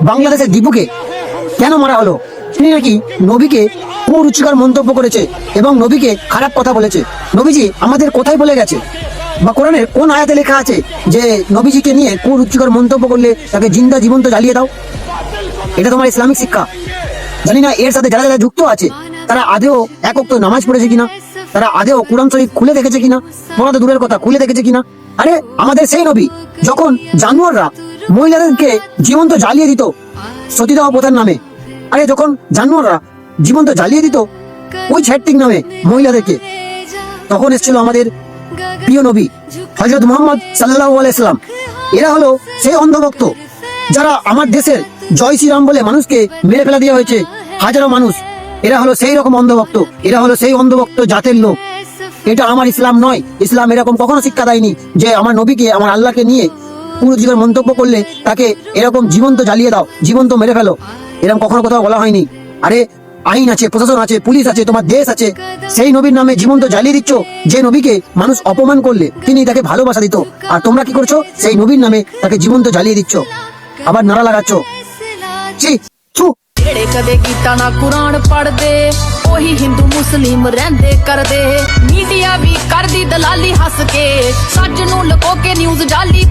বাংলাদেশের দীপুকে কেন মারা হলো? তিনি নাকি নবীকে কুরুচিকর মন্তব্য করেছে এবং নবীকে খারাপ কথা বলেছে। নবীজি আমাদের কোথায় বলে গেছে বা কোরআনের কোন আয়াতে লেখা আছে যে নবীজিকে নিয়ে কুরুচিকর মন্তব্য করলে তাকে জিন্দা জীবন্ত জ্বালিয়ে দাও? এটা তোমার ইসলামিক শিক্ষা। জানি না এর সাথে যারা যারা যুক্ত আছে তারা আদেও এক ওয়াক্ত নামাজ পড়েছে কিনা, তারা আদেও কোরআন শরীফ খুলে দেখেছে কিনা, পড়া তো দূরের কথা খুলে দেখেছে কিনা। আরে আমাদের সেই নবী যখন জানোয়াররা মহিলাদেরকে জীবন্ত জ্বালিয়ে দিত সতীদাহ প্রথার নামে, আরে যখন জানোয়াররা জীবন্ত জ্বালিয়ে দিত ওই ছ্যাটিক নামে মহিলাদেরকে, তখন এসেছিল আমাদের প্রিয় নবী হযরত মুহাম্মদ সাল্লাল্লাহু আলাইহি সাল্লাম। এরা হলো সেই অন্ধভক্ত যারা আমার দেশের জয় শ্রীরাম বলে মানুষকে মেরে ফেলা দেওয়া হয়েছে হাজারো মানুষ। এরা হলো সেই রকম অন্ধভক্ত, এরা হলো সেই অন্ধভক্ত জাতের লোক। এটা আমার ইসলাম নয়। ইসলাম এরকম কখনো শিক্ষা দেয়নি যে আমার নবীকে আমার আল্লাহকে নিয়ে কুরুচিকর মন্তব্য করলে তাকে এরকম জীবন্ত জ্বালিয়ে দাও, জীবন্ত মেরে ফেলো, এরকম কখনো কোথাও বলা হয়নি। আরে আইন আছে, প্রশাসন আছে, পুলিশ আছে, তোমার দেশ আছে, সেই নবীর নামে জীবন্ত জ্বালিয়ে দিচ্ছ যে নবীকে মানুষ অপমান করলে তিনি তাকে ভালোবাসা দিত, আর তোমরা কি করছো? সেই নবীর নামে তাকে জীবন্ত জ্বালিয়ে দিচ্ছ, আবার নারা লাগাচ্ছ। ਜਿਹੜੇ ਕਦੇ ਕੀਤਾ ਨਾ ਕੁਰਾਨ ਪੜਦੇ ਉਹੀ ਹਿੰਦੂ ਮੁਸਲਿਮ ਰਹਿੰਦੇ ਕਰਦੇ ਮੀਡੀਆ ਵੀ ਕਰਦੀ ਦਲਾਲੀ ਹੱਸ ਕੇ ਸੱਚ ਨੂੰ ਲੁਕੋ ਕੇ ਨਿਊਜ਼ ਜਾਲੀ